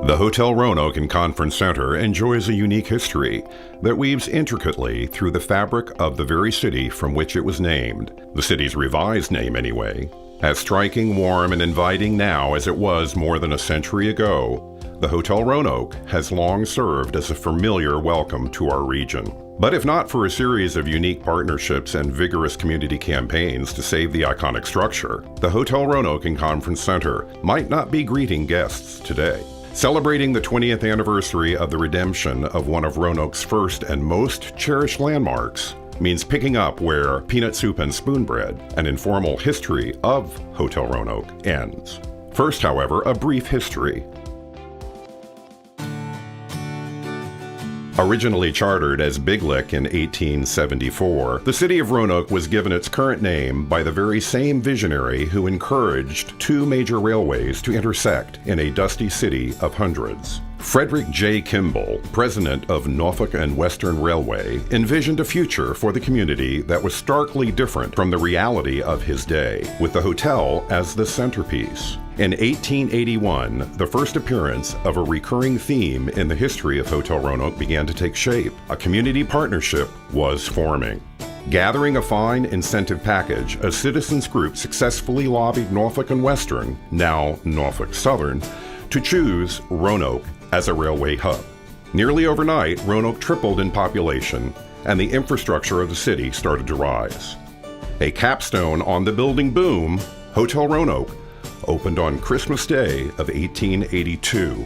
The Hotel Roanoke and Conference Center enjoys a unique history that weaves intricately through the fabric of the very city from which it was named, the city's revised name anyway. As striking, warm, and inviting now as it was more than a century ago, the Hotel Roanoke has long served as a familiar welcome to our region. But if not for a series of unique partnerships and vigorous community campaigns to save the iconic structure, the Hotel Roanoke and Conference Center might not be greeting guests today. Celebrating the 20th anniversary of the redemption of one of Roanoke's first and most cherished landmarks means picking up where peanut soup and spoon bread, an informal history of Hotel Roanoke, ends. First, however, a brief history. Originally chartered as Big Lick in 1874, the city of Roanoke was given its current name by the very same visionary who encouraged two major railways to intersect in a dusty city of hundreds. Frederick J. Kimball, president of Norfolk and Western Railway, envisioned a future for the community that was starkly different from the reality of his day, with the hotel as the centerpiece. In 1881, the first appearance of a recurring theme in the history of Hotel Roanoke began to take shape. A community partnership was forming. Gathering a fine incentive package, a citizens group successfully lobbied Norfolk and Western, now Norfolk Southern, to choose Roanoke as a railway hub. Nearly overnight, Roanoke tripled in population, and the infrastructure of the city started to rise. A capstone on the building boom, Hotel Roanoke opened on Christmas Day of 1882.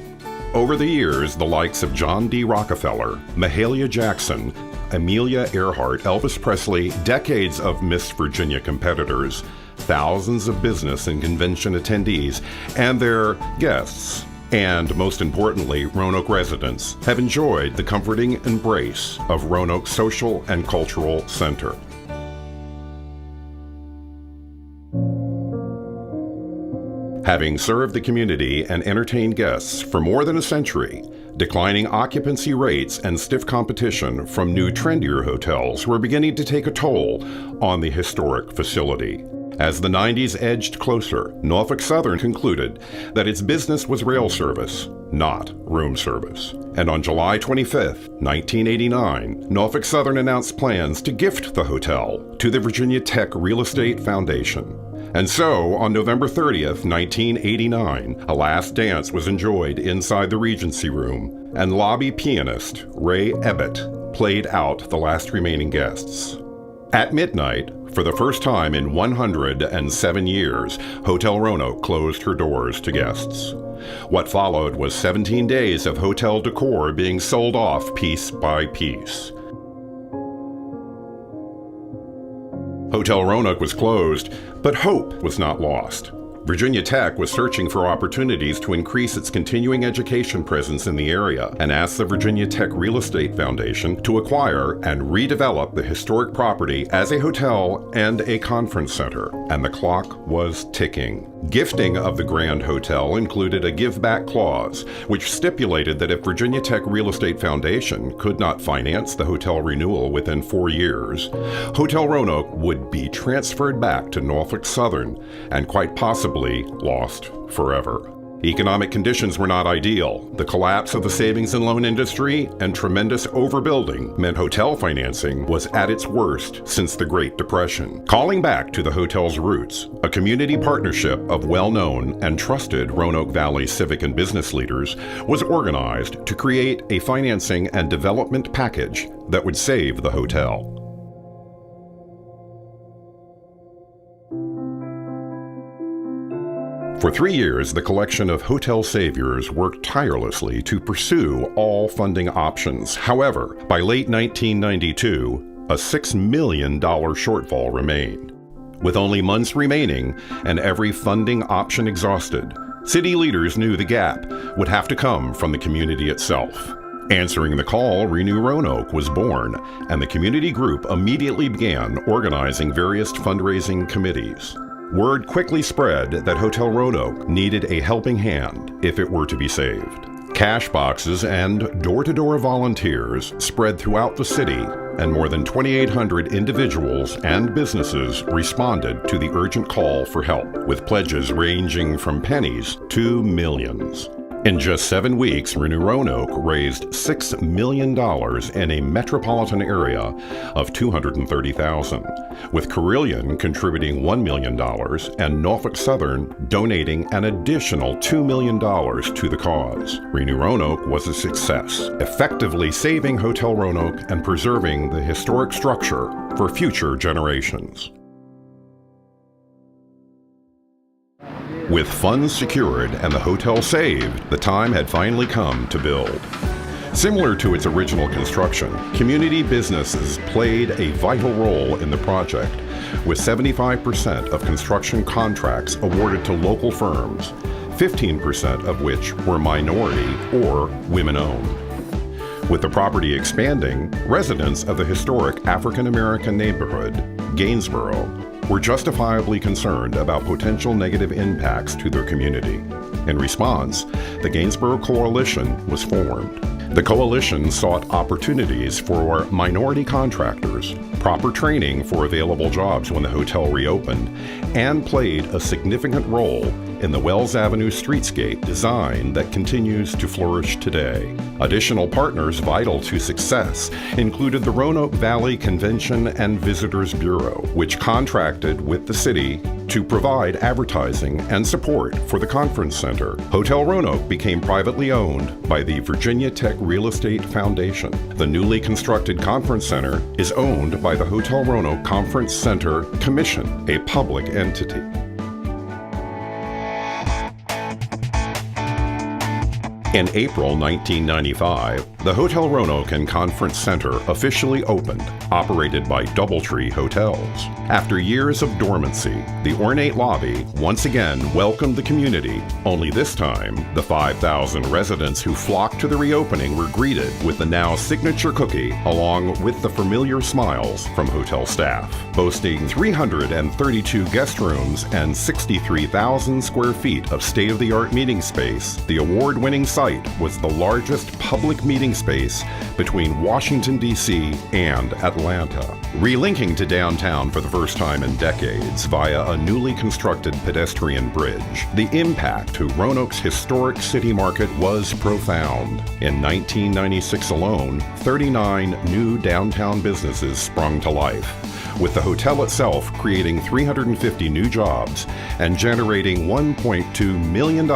Over the years, the likes of John D. Rockefeller, Mahalia Jackson, Amelia Earhart, Elvis Presley, decades of Miss Virginia competitors, thousands of business and convention attendees, and their guests, and most importantly, Roanoke residents, have enjoyed the comforting embrace of Roanoke's social and cultural center. Having served the community and entertained guests for more than a century, declining occupancy rates and stiff competition from new, trendier hotels were beginning to take a toll on the historic facility. As the 90s edged closer, Norfolk Southern concluded that its business was rail service, not room service. And on July 25, 1989, Norfolk Southern announced plans to gift the hotel to the Virginia Tech Real Estate Foundation. And so, on November 30th, 1989, a last dance was enjoyed inside the Regency Room, and lobby pianist Ray Ebbett played out the last remaining guests. At midnight, for the first time in 107 years, Hotel Roanoke closed her doors to guests. What followed was 17 days of hotel decor being sold off piece by piece. Hotel Roanoke was closed, but hope was not lost. Virginia Tech was searching for opportunities to increase its continuing education presence in the area and asked the Virginia Tech Real Estate Foundation to acquire and redevelop the historic property as a hotel and a conference center, and the clock was ticking. Gifting of the Grand Hotel included a give-back clause, which stipulated that if Virginia Tech Real Estate Foundation could not finance the hotel renewal within 4 years, Hotel Roanoke would be transferred back to Norfolk Southern and quite possibly lost forever. Economic conditions were not ideal. The collapse of the savings and loan industry and tremendous overbuilding meant hotel financing was at its worst since the Great Depression. Calling back to the hotel's roots, a community partnership of well-known and trusted Roanoke Valley civic and business leaders was organized to create a financing and development package that would save the hotel. For 3 years, the collection of hotel saviors worked tirelessly to pursue all funding options. However, by late 1992, a $6 million shortfall remained. With only months remaining and every funding option exhausted, city leaders knew the gap would have to come from the community itself. Answering the call, Renew Roanoke was born, and the community group immediately began organizing various fundraising committees. Word quickly spread that Hotel Roanoke needed a helping hand if it were to be saved. Cash boxes and door-to-door volunteers spread throughout the city, and more than 2,800 individuals and businesses responded to the urgent call for help, with pledges ranging from pennies to millions. In just 7 weeks, Roanoke raised $6 million in a metropolitan area of $230,000, with Carilion contributing $1 million and Norfolk Southern donating an additional $2 million to the cause. Roanoke was a success, effectively saving Hotel Roanoke and preserving the historic structure for future generations. With funds secured and the hotel saved, the time had finally come to build. Similar to its original construction, community businesses played a vital role in the project, with 75% of construction contracts awarded to local firms, 15% of which were minority or women-owned. With the property expanding, residents of the historic African-American neighborhood, Gainsboro, were justifiably concerned about potential negative impacts to their community. In response, the Gainsboro Coalition was formed. The coalition sought opportunities for minority contractors, proper training for available jobs when the hotel reopened, and played a significant role in the Wells Avenue streetscape design that continues to flourish today. Additional partners vital to success included the Roanoke Valley Convention and Visitors Bureau, which contracted with the city to provide advertising and support for the conference center. Hotel Roanoke became privately owned by the Virginia Tech Real Estate Foundation. The newly constructed conference center is owned by the Hotel Roanoke Conference Center Commission, a public entity. In April 1995, the Hotel Roanoke and Conference Center officially opened, operated by DoubleTree Hotels. After years of dormancy, the ornate lobby once again welcomed the community, only this time, the 5,000 residents who flocked to the reopening were greeted with the now signature cookie, along with the familiar smiles from hotel staff. Boasting 332 guest rooms and 63,000 square feet of state-of-the-art meeting space, the award-winning site was the largest public meeting space between Washington, D.C. and Atlanta. Relinking to downtown for the first time in decades via a newly constructed pedestrian bridge, the impact to Roanoke's historic city market was profound. In 1996 alone, 39 new downtown businesses sprung to life, with the hotel itself creating 350 new jobs and generating $1.2 million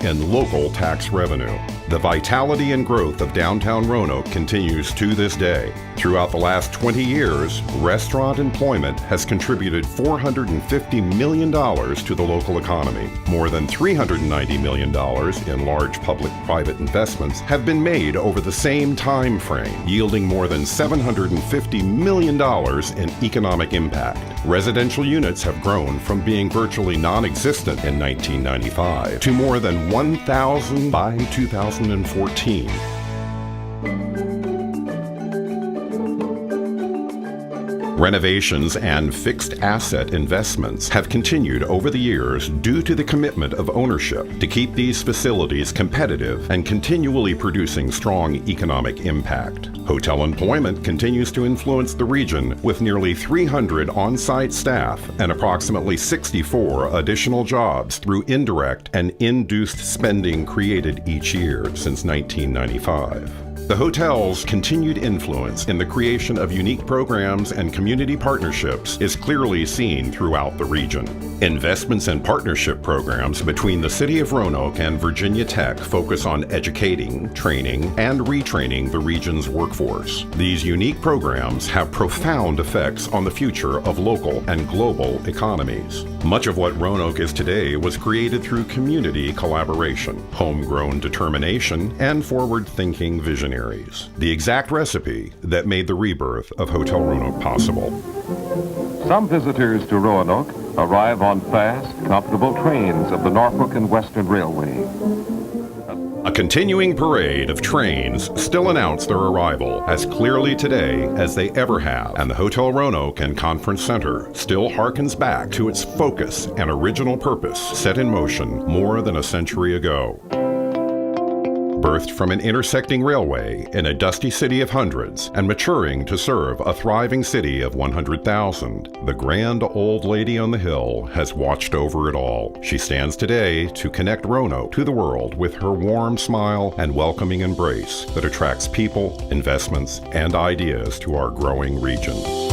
in local tax revenue. The vitality and growth of downtown Roanoke continues to this day. Throughout the last 20 years, restaurant employment has contributed $450 million to the local economy. More than $390 million in large public-private investments have been made over the same time frame, yielding more than $750 million in economic impact. Residential units have grown from being virtually non-existent in 1995 to more than 1,000 by 2014. Renovations and fixed asset investments have continued over the years due to the commitment of ownership to keep these facilities competitive and continually producing strong economic impact. Hotel employment continues to influence the region with nearly 300 on-site staff and approximately 64 additional jobs through indirect and induced spending created each year since 1995. The hotel's continued influence in the creation of unique programs and community partnerships is clearly seen throughout the region. Investments and partnership programs between the City of Roanoke and Virginia Tech focus on educating, training, and retraining the region's workforce. These unique programs have profound effects on the future of local and global economies. Much of what Roanoke is today was created through community collaboration, homegrown determination, and forward-thinking visionaries. The exact recipe that made the rebirth of Hotel Roanoke possible. Some visitors to Roanoke arrive on fast, comfortable trains of the Norfolk and Western Railway. A continuing parade of trains still announce their arrival as clearly today as they ever have, and the Hotel Roanoke and Conference Center still harkens back to its focus and original purpose set in motion more than a century ago. Birthed from an intersecting railway in a dusty city of hundreds and maturing to serve a thriving city of 100,000, the grand old lady on the hill has watched over it all. She stands today to connect Roanoke to the world with her warm smile and welcoming embrace that attracts people, investments, and ideas to our growing region.